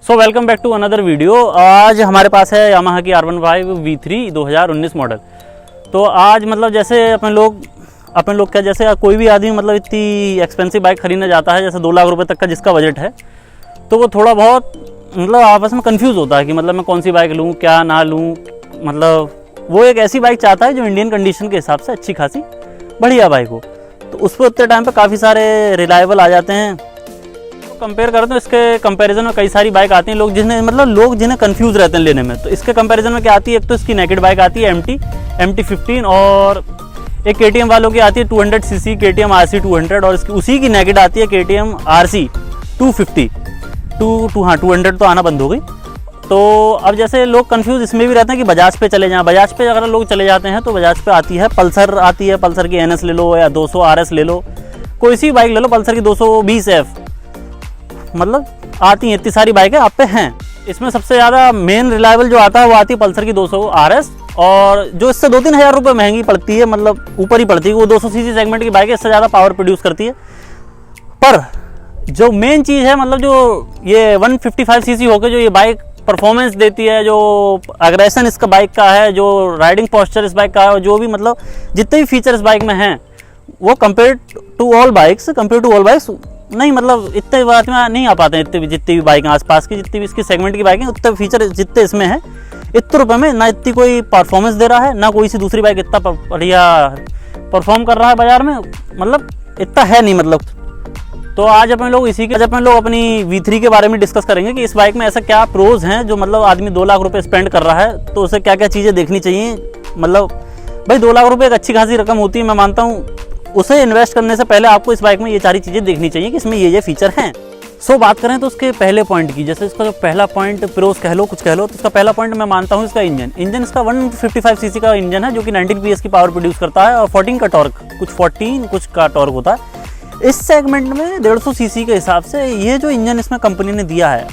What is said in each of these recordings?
So welcome back to another video. आज हमारे पास है यामाहा की R15 V3 2019 मॉडल। तो आज मतलब जैसे अपन लोग क्या, जैसे कोई भी आदमी मतलब इतनी एक्सपेंसिव बाइक खरीदने जाता है, जैसे 2 लाख रुपए तक का जिसका बजट है, तो वो थोड़ा बहुत मतलब आपस में कंफ्यूज होता है कि मतलब मैं कौन सी बाइक लूँ, क्या ना लूँ। मतलब वो एक ऐसी बाइक चाहता है जो इंडियन कंडीशन के हिसाब से अच्छी खासी बढ़िया बाइक हो। तो उस पर उतने टाइम पे काफ़ी सारे रिलायबल आ जाते हैं। कंपेयर करें तो इसके कंपैरिजन में कई सारी बाइक आती हैं। लोग जिन्हें कंफ्यूज रहते हैं लेने में, तो इसके कंपैरिजन में क्या आती है, एक तो इसकी नेकेड बाइक आती है MT-15, और एक KTM वालों की आती है 200 सीसी KTM RC 200, और इसकी उसी की नेकेड आती है KTM RC 250। 200 तो आना बंद हो गई। तो अब जैसे लोग कंफ्यूज इसमें भी रहते हैं कि बजाज पे चले जाएं। बजाज पे अगर लोग चले जाते हैं तो बजाज पे आती है पल्सर, पल्सर की NS ले लो या 200 RS ले लो, कोई सी बाइक ले लो, पल्सर की 220F, मतलब आती हैं इतनी सारी बाइकें आप पे हैं। इसमें सबसे ज़्यादा मेन रिलायबल जो आता है वो आती है पल्सर की 200 RS, और जो इससे 2-3 हज़ार रुपये महंगी पड़ती है, मतलब ऊपर ही पड़ती है। वो 200 सीसी सेगमेंट की बाइक है, इससे ज़्यादा पावर प्रोड्यूस करती है। पर जो मेन चीज़ है, मतलब जो ये 155 सीसी होकर जो ये बाइक परफॉर्मेंस देती है, जो अग्रेशन इसका बाइक का है, जो राइडिंग पोस्चर इस बाइक का है, जो भी मतलब जितने भी फीचर इस बाइक में हैं, वो कंपेयर टू ऑल बाइक्स नहीं, मतलब इतने बात में नहीं आ पाते हैं। जितनी भी बाइक आसपास की, जितनी भी इसकी सेगमेंट की बाइक हैं, उतने फीचर जितने इसमें हैं, इतने रुपए में ना इतनी कोई परफॉर्मेंस दे रहा है, ना कोई सी दूसरी बाइक इतना बढ़िया परफॉर्म कर रहा है बाजार में, मतलब इतना है नहीं मतलब। तो आज अपन लोग अपनी V3 के बारे में डिस्कस करेंगे कि इस बाइक में ऐसा क्या प्रोज हैं जो मतलब आदमी 2 लाख रुपए स्पेंड कर रहा है तो उसे क्या क्या चीज़ें देखनी चाहिए। मतलब भाई 2 लाख रुपए एक अच्छी खासी रकम होती है, मैं मानता हूँ। उसे इन्वेस्ट करने से पहले आपको इस बाइक में ये सारी चीज़ें देखनी चाहिए कि इसमें ये फीचर हैं। सो बात करें तो उसके पहले पॉइंट की, जैसे इसका जो पहला पॉइंट प्रोस कह लो, कुछ कह लो, तो इसका पहला पॉइंट मैं मानता हूँ इसका इंजन इसका 155 सीसी का इंजन है, जो कि 19 PS की पावर प्रोड्यूस करता है, और 14 का टॉर्क होता है। इस सेगमेंट में 150 सीसी के हिसाब से ये जो इंजन इसमें कंपनी ने दिया है,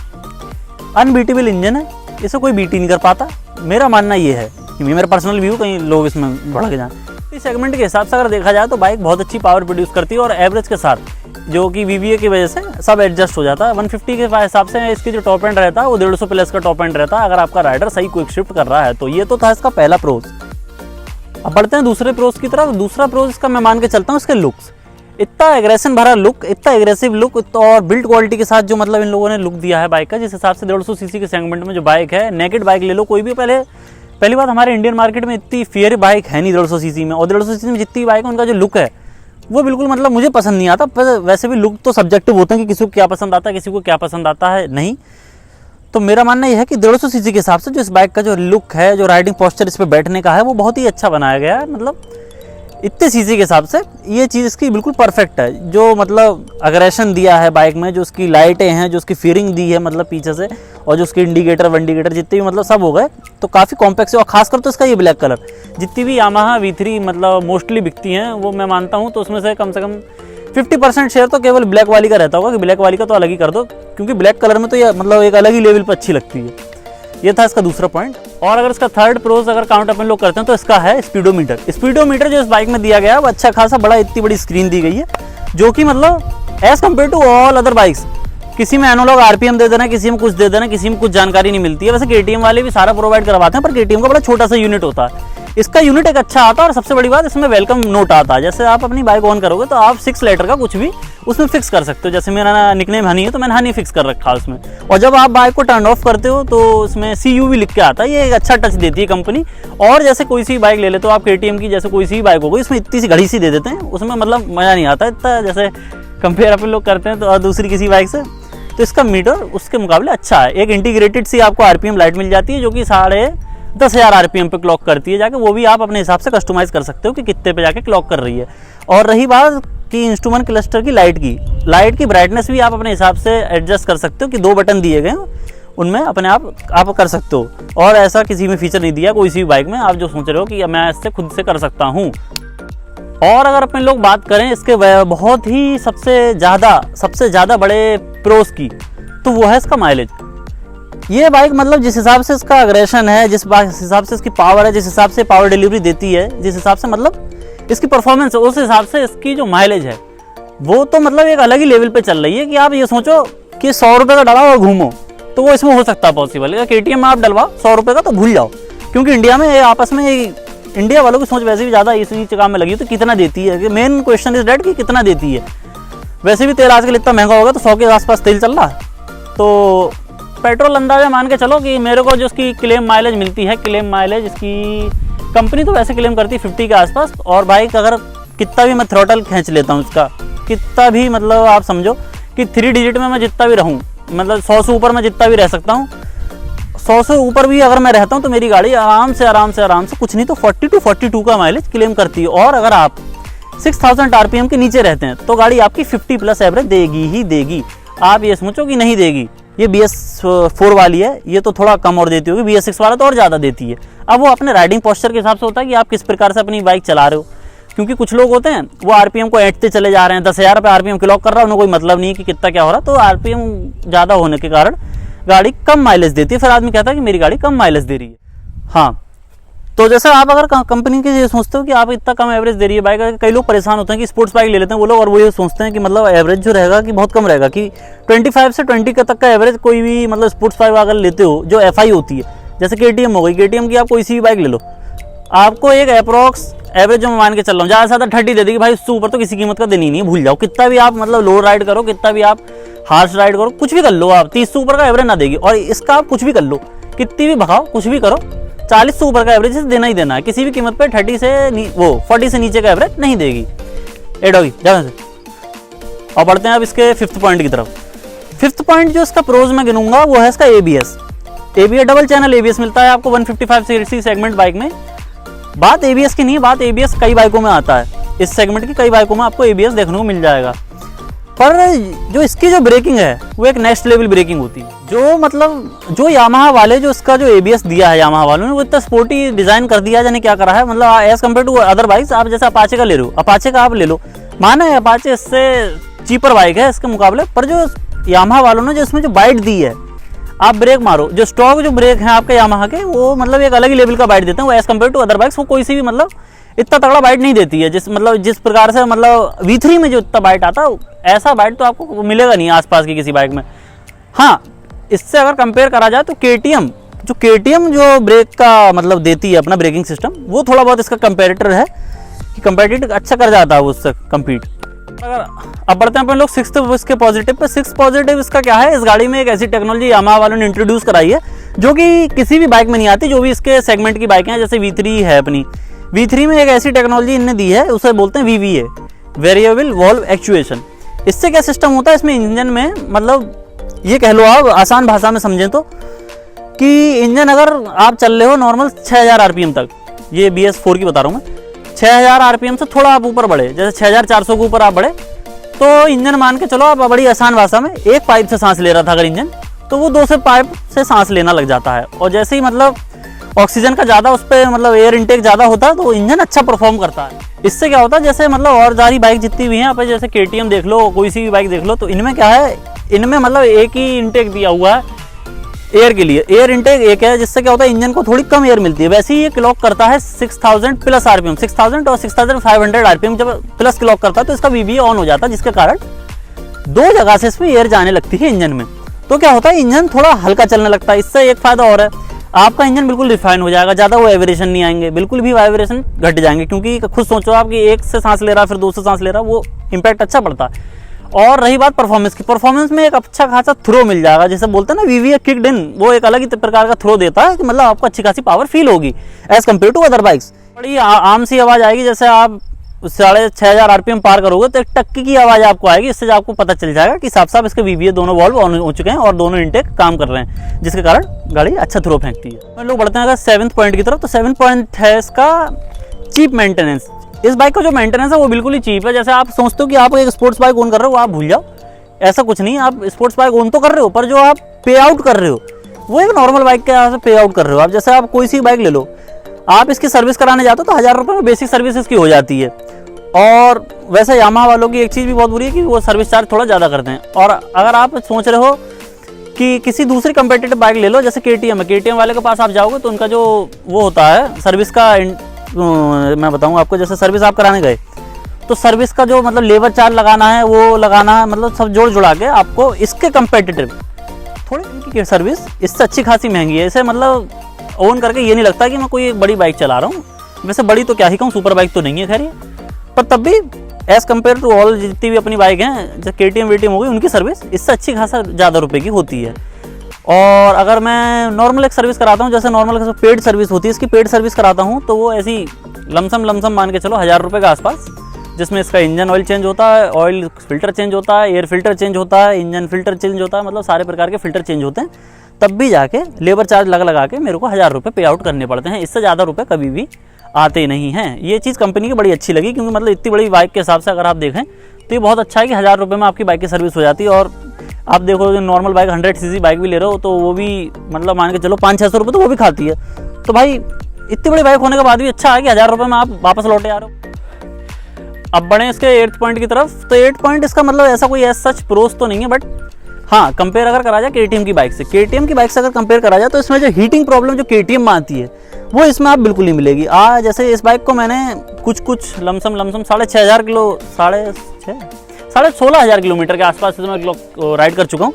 अनबीटेबल इंजन है, इसे कोई बीट ही नहीं कर पाता। मेरा मानना ये है, कि मेरा पर्सनल व्यू, कहीं लोग इसमें भड़क जाएं। इस सेगमेंट के हिसाब से अगर देखा जाए तो बाइक बहुत अच्छी पावर प्रोड्यूस करती है, और एवरेज के साथ जो कि VVA की वजह से सब एडजस्ट हो जाता है। 150 के हिसाब से इसकी जो टॉप एंड रहता है वो 150 प्लस का टॉप एंड रहता है, अगर आपका राइडर सही क्विक शिफ्ट कर रहा है तो। ये तो था इसका पहला प्रोज। अब बढ़ते हैं दूसरे प्रोज की तरफ। दूसरा प्रोज इसका मैं मान के चलता हूँ इसके लुक्स। इतना एग्रेशन भरा लुक, इतना एग्रेसिव लुक, और बिल्ड क्वालिटी के साथ जो मतलब इन लोगों ने लुक दिया है बाइक का, जिस हिसाब से 150 सीसी के सेगमेंट में जो बाइक है, नेकेड बाइक ले लो कोई भी। पहली बात, हमारे इंडियन मार्केट में इतनी फेयर बाइक है नहीं 150 सीसी में, और 150 सीसी में जितनी बाइक है उनका जो लुक है वो बिल्कुल मतलब मुझे पसंद नहीं आता। पर वैसे भी लुक तो सब्जेक्टिव होते हैं कि किसी को क्या पसंद आता है, किसी को क्या पसंद आता है नहीं। तो मेरा मानना यह है कि 150 सीसी के हिसाब से जो इस बाइक का जो लुक है, जो राइडिंग पोस्चर इस पर बैठने का है, वो बहुत ही अच्छा बनाया गया है। मतलब इतने सीसी के हिसाब से ये चीज़ इसकी बिल्कुल परफेक्ट है। जो मतलब अग्रेशन दिया है बाइक में, जो उसकी लाइटें हैं, जो उसकी फीरिंग दी है मतलब पीछे से, और जो उसकी इंडिकेटर जितने भी मतलब सब हो गए, तो काफ़ी कॉम्पैक्ट है। और खासकर तो इसका ये ब्लैक कलर, जितनी भी यामाहा V3 मतलब मोस्टली बिकती हैं, वो मैं मानता हूँ तो उसमें से कम 50% शेयर तो केवल ब्लैक वाली का रहता होगा, कि ब्लैक वाली का तो अलग ही कर दो, क्योंकि ब्लैक कलर में तो ये मतलब एक अलग ही लेवल पर अच्छी लगती है। ये था इसका दूसरा पॉइंट। और अगर इसका थर्ड प्रोज अगर काउंट अपन लोग करते हैं तो इसका है स्पीडोमीटर जो इस बाइक में दिया गया है वो अच्छा खासा बड़ा, इतनी बड़ी स्क्रीन दी गई है, जो कि मतलब as compare to all other bikes, किसी में एनालॉग RPM दे देना, किसी में कुछ दे देना, किसी में कुछ जानकारी नहीं मिलती है। वैसे KTM वाले भी सारा प्रोवाइड करवाते हैं, पर KTM का बड़ा छोटा सा यूनिट होता है, इसका यूनिट एक अच्छा आता है। और सबसे बड़ी बात, इसमें वेलकम नोट आता है। जैसे आप अपनी बाइक ऑन करोगे तो आप 6 लेटर का कुछ भी उसमें फिक्स कर सकते हो। जैसे मेरा निकनेम हनी है, तो मैंने हनी फिक्स कर रखा है उसमें। और जब आप बाइक को टर्न ऑफ करते हो तो उसमें CUV लिख के आता है। ये एक अच्छा टच देती है कंपनी। और जैसे कोई सी बाइक ले ले तो आप KTM की जैसे कोई सी बाइक हो गई, इसमें इतनी सी घड़ी सी दे देते हैं, उसमें मतलब मज़ा नहीं आता इतना, जैसे कंपेयर अपन लोग करते हैं तो और दूसरी किसी बाइक से। तो इसका मीटर उसके मुकाबले अच्छा है। एक इंटीग्रेटेड सी आपको RPM लाइट मिल जाती है, जो कि 10,500 RPM पे क्लॉक करती है जाके। वो भी आप अपने हिसाब से कस्टमाइज़ कर सकते हो कि कितने पे जाके क्लॉक कर रही है। और रही बात कि इंस्ट्रूमेंट क्लस्टर की लाइट की ब्राइटनेस भी आप अपने हिसाब से एडजस्ट कर सकते हो, कि 2 बटन दिए गए हैं, उनमें अपने आप कर सकते हो। और ऐसा किसी में फीचर नहीं दिया कोई सी बाइक में आप जो सोच रहे हो कि मैं इससे खुद से कर सकता हूँ। और अगर अपन लोग बात करें इसके बहुत ही सबसे ज़्यादा बड़े प्रोस की, तो वो है इसका माइलेज। ये बाइक मतलब जिस हिसाब से इसका अग्रेशन है, जिस हिसाब से इसकी पावर है, जिस हिसाब से पावर डिलीवरी देती है, जिस हिसाब से मतलब इसकी परफॉर्मेंस है, उस हिसाब से इसकी जो माइलेज है वो तो मतलब एक अलग ही लेवल पे चल रही है। कि आप ये सोचो कि 100 रुपये का डाला और घूमो, तो वो इसमें हो सकता है पॉसिबल। KTM में आप डलवाओ 100 रुपये का तो भूल जाओ, क्योंकि इंडिया में आपस में इंडिया वालों की सोच वैसे भी ज़्यादा इसी काम में लगी है। तो कितना देती है, मेन क्वेश्चन इज डेट कि कितना देती है। वैसे भी तेल आजकल इतना महंगा होगा, तो 100 के आसपास तेल चल रहा है। तो पेट्रोल अंदाजा मान के चलो कि मेरे को जो उसकी क्लेम माइलेज मिलती है, क्लेम माइलेज इसकी कंपनी तो वैसे क्लेम करती है 50 के आसपास। और बाइक अगर कितना भी मैं थ्रोटल खींच लेता हूँ इसका, कितना भी मतलब आप समझो कि 3 डिजिट में मैं जितना भी रहूँ, मतलब 100 से ऊपर मैं जितना भी रह सकता हूँ, 100 से ऊपर भी अगर मैं रहता हूँ तो मेरी गाड़ी आराम से कुछ नहीं तो 40 to 42 का माइलेज क्लेम करती है। और अगर आप 6000 RPM के नीचे रहते हैं तो गाड़ी आपकी 50+ एवरेज देगी ही देगी। आप ये सोचो कि नहीं देगी। ये BS4 वाली है, ये तो थोड़ा कम और देती होगी, BS6 वाला तो और ज़्यादा देती है। अब वो अपने राइडिंग पोस्चर के हिसाब से होता है कि आप किस प्रकार से अपनी बाइक चला रहे हो। क्योंकि कुछ लोग होते हैं वो RPM को ऐंठते चले जा रहे हैं, 10,000 पे RPM क्लॉक कर रहा है, उन्हें कोई मतलब नहीं है कि कितना क्या हो रहा है। तो RPM ज़्यादा होने के कारण गाड़ी कम माइलेज देती है। फिर आदमी कहता है कि मेरी गाड़ी कम माइलेज दे रही है। हाँ, तो जैसे आप अगर कंपनी के ये सोचते हो कि आप इतना कम एवरेज दे रही है बाइक, कई लोग परेशान होते हैं कि स्पोर्ट्स बाइक ले लेते हैं वो लोग, और वो ये सोचते हैं कि मतलब एवरेज जो रहेगा कि बहुत कम रहेगा, कि 25 से 20 के तक का एवरेज कोई भी मतलब स्पोर्ट्स बाइक अगर लेते हो जो FI होती है, जैसे KTM हो गई, KTM की आप कोई सी भी बाइक ले लो, आपको एक अप्रॉक्स एवरेज जो मैं मान के चल रहा हूँ, ज़्यादा से ज़्यादा 30 दे देगी भाई। उससे ऊपर तो किसी कीमत का देनी नहीं है, भूल जाओ। कितना भी आप मतलब लो राइड करो, कितना भी आप हार्श राइड करो, कुछ भी कर लो, आप 30 से ऊपर का एवरेज ना देगी। और इसका आप कुछ भी कर लो, कितनी भी भगाओ, कुछ भी करो, 40 से ऊपर का एवरेज देना ही देना है किसी भी कीमत पे। 40 से नीचे का एवरेज नहीं देगी। एडोगी ज़्यादा से। और बढ़ते हैं अब इसके 5th पॉइंट की तरफ। 5th पॉइंट जो इसका प्रोज में गिनूंगा वो है इसका ABS डबल चैनल ABS मिलता है आपको 155cc सेगमेंट बाइक में। बात ABS की नहीं है, बात ABS कई बाइकों में आता है। इस सेगमेंट की कई बाइकों में आपको ABS देखने को मिल जाएगा। पर जो इसकी जो ब्रेकिंग है वो एक नेक्स्ट लेवल ब्रेकिंग होती है। जो मतलब जो यामाहा वाले जो इसका जो ABS दिया है, यामाहा वालों ने वो इतना स्पोर्टी डिजाइन कर दिया है, जाने क्या करा है। मतलब as compare to other bikes, आप जैसे अपाचे का ले रहे हो, अपाचे का आप ले लो, माना है अपाचे इससे चीपर बाइक है इसके मुकाबले, पर जो यामाहा वालों ने जो इसमें जो बाइट दी है, आप ब्रेक मारो, जो स्टॉक जो ब्रेक है आपके यामाहा के, वो मतलब एक अलग ही लेवल का बाइट देते हैं वो as compare to other bikes. वो कोई सी भी मतलब इतना तगड़ा बाइट नहीं देती है, जिस प्रकार से मतलब V3 में जो इतना बाइट आता है, ऐसा बाइट तो आपको मिलेगा नहीं आसपास की किसी बाइक में। हाँ, इससे अगर कंपेयर करा जाए तो KTM जो ब्रेक का मतलब देती है अपना ब्रेकिंग सिस्टम, वो थोड़ा बहुत इसका कंपेरेटर है कि कंपेटिटिव अच्छा कर जाता है वो उससे कम्पीट। अगर अब बढ़ते हैं अपन लोग 6th इसके पॉजिटिव पे। 6th पॉजिटिव इसका क्या है, इस गाड़ी में एक ऐसी टेक्नोलॉजी यामाहा वालों ने इंट्रोड्यूस कराई है जो कि किसी भी बाइक में नहीं आती, जो भी इसके सेगमेंट की बाइक हैं। जैसे V3 है अपनी, V3 में एक ऐसी टेक्नोलॉजी इन्होंने दी है, उसे बोलते हैं VVA, वेरिएबल वॉल्व एक्चुएशन। इससे क्या सिस्टम होता है इसमें इंजन में, मतलब ये कह लो आप आसान भाषा में समझें तो, कि इंजन अगर आप चल रहे हो नॉर्मल 6000 RPM तक, ये BS4 की बता रहा हूँ मैं, 6000 RPM से थोड़ा आप ऊपर बढ़े, जैसे 6400 के ऊपर आप बढ़े, तो इंजन मान के चलो आप बड़ी आसान भाषा में, एक पाइप से सांस ले रहा था अगर इंजन, तो वो 2 से पाइप से सांस लेना लग जाता है। और जैसे ही मतलब ऑक्सीजन का ज़्यादा उस पर मतलब एयर इनटेक ज़्यादा होता है तो इंजन अच्छा परफॉर्म करता है। इससे क्या होता है, जैसे मतलब और सारी बाइक जितनी भी हैं आप, जैसे KTM देख लो, कोई सी भी बाइक देख लो, तो इनमें क्या है, इनमें मतलब एक ही इनटेक दिया हुआ है एयर के लिए, एयर इनटेक एक है, जिससे क्या होता है इंजन को थोड़ी कम एयर मिलती है। वैसे ही ये क्लॉक करता है 6000 प्लस RPM, 6000 और 6500 RPM जब प्लस क्लॉक करता है तो इसका VVA ऑन हो जाता है, जिसके कारण 2 जगह से इसमें एयर जाने लगती है इंजन में। तो क्या होता है, इंजन थोड़ा हल्का चलने लगता है। इससे एक फायदा और है, आपका इंजन बिल्कुल रिफाइन हो जाएगा, ज़्यादा वो वाइब्रेशन नहीं आएंगे, बिल्कुल भी वाइब्रेशन घट जाएंगे। क्योंकि खुद सोचो आप कि एक से सांस ले रहा फिर 2 से सांस ले रहा, वो इम्पैक्ट अच्छा पड़ता है। और रही बात परफॉर्मेंस की, परफॉर्मेंस में एक अच्छा खासा थ्रो मिल जाएगा, जैसे बोलते हैं ना VVA किक्ड इन, वो एक अलग ही प्रकार का थ्रो देता है कि मतलब आपको अच्छी खासी पावर फील होगी as compare to other bikes. बड़ी आम सी आवाज़ आएगी, जैसे आप 6500 RPM पार करोगे तो एक टक्की की आवाज़ आपको आएगी। इससे आपको पता चल जाएगा कि साफ साफ इसके VVA दोनों वॉल्व ऑन हो चुके हैं और दोनों इनटेक काम कर रहे हैं, जिसके कारण गाड़ी अच्छा थ्रो फेंकती है। हम लोग बढ़ते हैं अगर 7th पॉइंट की तरफ। तो 7th पॉइंट है इसका चीप मेंटेनेंस। इस बाइक का जो मेंटेनेंस है वो बिल्कुल ही चीप है। जैसे आप सोचते हो कि आप एक स्पोर्ट्स बाइक ओन कर रहे हो, आप भूल जाओ, ऐसा कुछ नहीं। आप स्पोर्ट्स बाइक ओन तो कर रहे हो, पर जो आप पे आउट कर रहे हो वो एक नॉर्मल बाइक के यहाँ से पे आउट कर रहे हो। आप जैसे आप कोई सी बाइक ले लो, आप इसकी सर्विस कराने जाते हो तो 1000 रुपये में बेसिक सर्विस इसकी हो जाती है। और वैसे यामाहा वालों की एक चीज़ भी बहुत बुरी है कि वो सर्विस चार्ज थोड़ा ज़्यादा करते हैं। और अगर आप सोच रहे हो कि किसी दूसरी कंपेटिटिव बाइक ले लो, जैसे KTM है, KTM वाले के पास आप जाओगे तो उनका जो वो होता है सर्विस का, मैं बताऊँ आपको, जैसे सर्विस आप कराने गए तो सर्विस का जो मतलब लेबर चार्ज लगाना है वो लगाना है, मतलब सब जोड़ जुड़ा के आपको इसके कंपेटिटिव थोड़ी इनकी की सर्विस इससे अच्छी खासी महंगी है। इसे मतलब ओन करके ये नहीं लगता कि मैं कोई एक बड़ी बाइक चला रहा हूँ। वैसे बड़ी तो क्या ही कहूँ, सुपर बाइक तो नहीं है खैर ये, पर तब भी एज़ कम्पेयर टू ऑल जितनी भी अपनी बाइक हैं, जैसे KTM वेटीएम हो गई, उनकी सर्विस इससे अच्छी खासा ज़्यादा रुपए की होती है। और अगर मैं नॉर्मल एक सर्विस कराता हूँ, जैसे नॉर्मल पेड सर्विस होती है, इसकी पेड सर्विस कराता हूँ तो वो ऐसी लमसम मान के चलो 1000 रुपये के आसपास, जिसमें इसका इंजन ऑयल चेंज होता है, ऑयल फिल्टर चेंज होता है, एयर फिल्टर चेंज होता है, इंजन फिल्टर चेंज होता है, मतलब सारे प्रकार के फिल्टर चेंज होते हैं। तब भी जाके लेबर चार्ज लगा के मेरे को 1000 रुपये पे आउट करने पड़ते हैं। इससे ज़्यादा रुपये कभी भी आते नहीं हैं। ये चीज़ कंपनी की बड़ी अच्छी लगी, क्योंकि मतलब इतनी बड़ी बाइक के हिसाब से अगर आप देखें तो ये बहुत अच्छा है कि 1000 रुपये में आपकी बाइक की सर्विस हो जाती है। और आप देखो नॉर्मल बाइक 100 cc बाइक भी ले रहे हो तो वो भी मतलब मान के चलो 500-600 रुपये तो वो भी खाती है। तो भाई इतनी बड़ी बाइक होने के बाद भी अच्छा है कि 1000 रुपये में आप वापस लौटे आ रहे हो। अब बढ़े इसके 8th पॉइंट की तरफ। तो 8 पॉइंट इसका मतलब ऐसा कोई एज सच प्रोस तो नहीं है, बट हाँ कंपेयर अगर करा जाए KTM की बाइक से, KTM की बाइक से अगर कंपेयर करा जाए तो इसमें जो हीटिंग प्रॉब्लम जो KTM में आती है वो इसमें आप बिल्कुल नहीं मिलेगी। जैसे इस बाइक को मैंने कुछ लमसम 6500 किलो 16,500 किलोमीटर के आसपास मैं राइड कर चुका हूँ।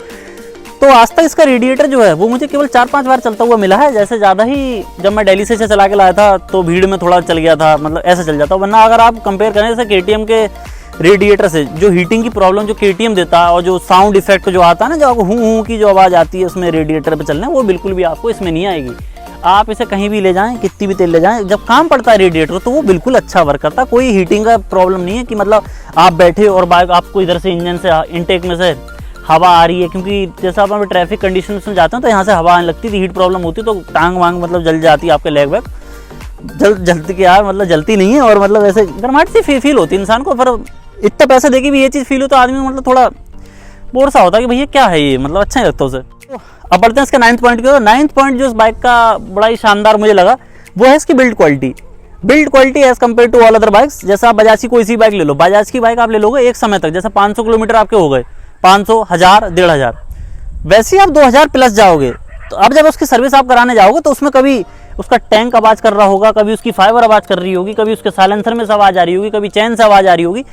तो आज तक इसका रेडिएटर जो है वो मुझे केवल 4-5 बार चलता हुआ मिला है। जैसे ज़्यादा ही जब मैं दिल्ली से चला के लाया था तो भीड़ में थोड़ा चल गया था, मतलब ऐसा चल जाता। वरना अगर आप कंपेयर करें जैसे KTM के रेडिएटर से, जो हीटिंग की प्रॉब्लम जो KTM देता है और जो साउंड इफेक्ट जो आता है ना, जो आपको हूँ की जो आवाज़ आती है उसमें रेडिएटर पे चलने, वो बिल्कुल भी आपको इसमें नहीं आएगी। आप इसे कहीं भी ले जाएं, कितनी भी तेल ले जाएं, जब काम पड़ता है रेडिएटर तो वो बिल्कुल अच्छा वर्क करता है। कोई हीटिंग का प्रॉब्लम नहीं है कि मतलब आप बैठे और बाइक आपको इधर से इंजन से इंटेक में से हवा आ रही है। क्योंकि जैसा आप ट्रैफिक कंडीशन में जाते हैं तो यहाँ से हवा आने लगती थी, हीट प्रॉब्लम होती तो टांग वांग मतलब जल जाती है, आपके लेग वैग जलती की यार मतलब जलती नहीं है, और मतलब ऐसे गर्माहट सी फील होती है इंसान को। पर इतना पैसे दे के भी ये चीज़ फील हो तो आदमी मतलब थोड़ा बोर सा होता है कि भैया क्या है ये, मतलब अच्छा नहीं लगता उसे। अब बढ़ते हैं इसके 9th पॉइंट की। 9th पॉइंट जो इस बाइक का बड़ा ही शानदार मुझे लगा वो है इसकी build quality. Build quality as compare to all other bikes. जैसे आप बजाज की कोई सी बाइक ले लो, बजाज की बाइक आप ले लोगे एक समय तक, जैसे 500 किलोमीटर आपके हो गए, 500, 1000, 1500, वैसे ही आप 2000 प्लस जाओगे। तो अब जब उसकी सर्विस आप कराने जाओगे तो उसमें कभी उसका टैंक आवाज़ कर रहा होगा, कभी उसकी फाइबर आवाज़ कर रही होगी, कभी उसके साइलेंसर में से आवाज़ आ रही होगी, कभी चैन से आवाज़ आ रही होगी।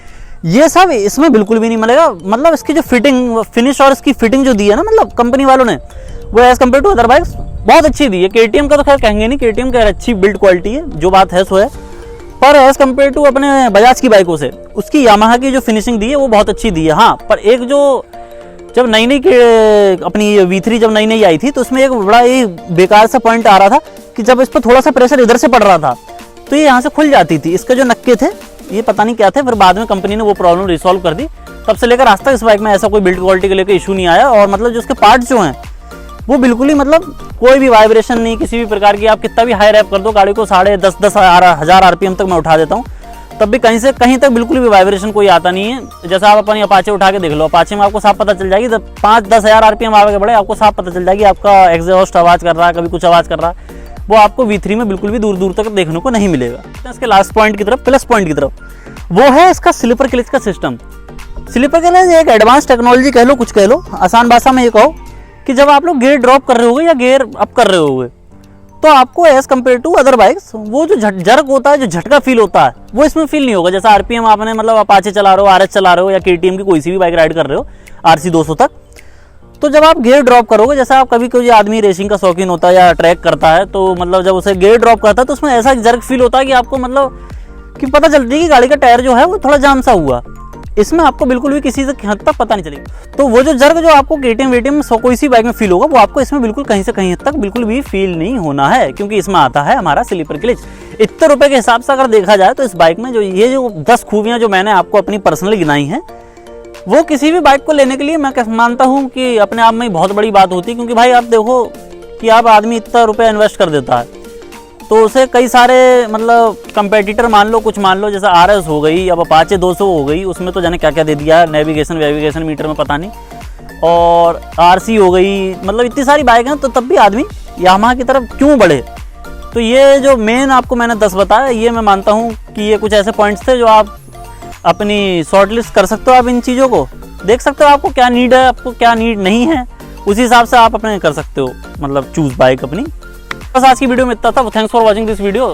ये सब इसमें बिल्कुल भी नहीं मिलेगा। मतलब इसकी जो फिटिंग फिनिश और इसकी फिटिंग जो दी है ना, मतलब कंपनी वालों ने, वो as compare to other bikes बहुत अच्छी दी है। KTM का तो खैर कहेंगे नहीं, KTM का अच्छी बिल्ड क्वालिटी है, जो बात है सो है। पर एज कम्पेयर टू अपने बजाज की बाइकों से उसकी यामाहा की जो फिनिशिंग दी है वो बहुत अच्छी दी है। हाँ, पर एक जो जब नई अपनी V3 जब नई आई थी तो उसमें एक बड़ा ही बेकार सा पॉइंट आ रहा था कि जब इस पर थोड़ा सा प्रेशर इधर से पड़ रहा था तो ये यहाँ से खुल जाती थी। इसके जो नक्के थे ये पता नहीं क्या थे, फिर बाद में कंपनी ने वो प्रॉब्लम रिसॉल्व कर दी। तब से लेकर आज तक इस बाइक में ऐसा कोई बिल्ड क्वालिटी के लेकर इशू नहीं आया। और मतलब जो उसके पार्ट्स जो हैं वो बिल्कुल ही मतलब कोई भी वाइब्रेशन नहीं, किसी भी प्रकार की। आप कितना भी हाई रैप कर दो गाड़ी को 10,500 RPM तक मैं उठा देता हूँ, तब भी कहीं से कहीं तक बिल्कुल भी वाइब्रेशन कोई आता नहीं है। जैसा आप अपनी अपाचे उठा के देख लो, अपाचे में आपको साफ पता चल जाएगी, जब 5-10 हज़ार RPM आगे बढ़े आपको साफ पता चल जाएगी आपका एग्जॉस्ट आवाज़ कर रहा है, कभी कुछ आवाज़ कर रहा है। वो आपको V3 में बिल्कुल भी दूर दूर तक देखने को नहीं मिलेगा। इसके लास्ट पॉइंट की तरफ, प्लस पॉइंट की तरफ, वो है इसका स्लीपर क्लच का सिस्टम। स्लीपर क्लच एक एडवांस टेक्नोलॉजी कह लो, कुछ कह लो, आसान भाषा में ये कहो कि जब आप लोग गियर ड्रॉप कर रहे होगे या गियर अप कर रहे होगे तो आपको as compare to other bikes वो जो जर्क होता है, जो झटका फील होता है, वो इसमें फील नहीं होगा। जैसा RPM आपने मतलब अपाचे चला रहे हो, RS चला रहे हो या KTM की कोई सी भी बाइक राइड कर रहे हो RC 200 तक, तो जब आप गियर ड्रॉप करोगे, जैसा आप कभी कोई आदमी रेसिंग का शौकीन होता है या ट्रैक करता है तो मतलब जब उसे गियर ड्रॉप करता है तो उसमें ऐसा जर्क फील होता है कि आपको मतलब कि पता चलती है कि गाड़ी का टायर जो है वो थोड़ा जाम सा हुआ। इसमें आपको बिल्कुल भी किसी से हद तक पता नहीं चलेगी। तो वो जो जर्क जो आपको KTM वेटीएम कोई सी बाइक में फील होगा वो आपको इसमें बिल्कुल कहीं से कहीं हद तक बिल्कुल भी फील नहीं होना है, क्योंकि इसमें आता है हमारा स्लीपर क्लच। इतने रुपए के हिसाब से अगर देखा जाए तो इस बाइक में जो ये जो 10 खूबियां जो मैंने आपको अपनी पर्सनली गिनाई हैं वो किसी भी बाइक को लेने के लिए मैं मानता हूँ कि अपने आप में ही बहुत बड़ी बात होती है। क्योंकि भाई आप देखो कि आप आदमी इतना रुपया इन्वेस्ट कर देता है तो उसे कई सारे मतलब कंपेटिटर मान लो, कुछ मान लो, जैसे RS हो गई, अब अपाचे 200 हो गई, उसमें तो जाने क्या क्या दे दिया है, नेविगेशन मीटर में पता नहीं, और RC हो गई, मतलब इतनी सारी बाइक हैं। तो तब भी आदमी यामाहा की तरफ क्यों बढ़े। तो ये जो मेन आपको मैंने 10 बताया, ये मैं मानता हूँ कि ये कुछ ऐसे पॉइंट्स थे जो आप अपनी शॉर्ट लिस्ट कर सकते हो। आप इन चीज़ों को देख सकते हो, आपको क्या नीड है, आपको क्या नीड नहीं है, उसी हिसाब से आप अपने कर सकते हो मतलब चूज बाइक अपनी। बस आज की वीडियो में इतना था। Thanks for watching this video.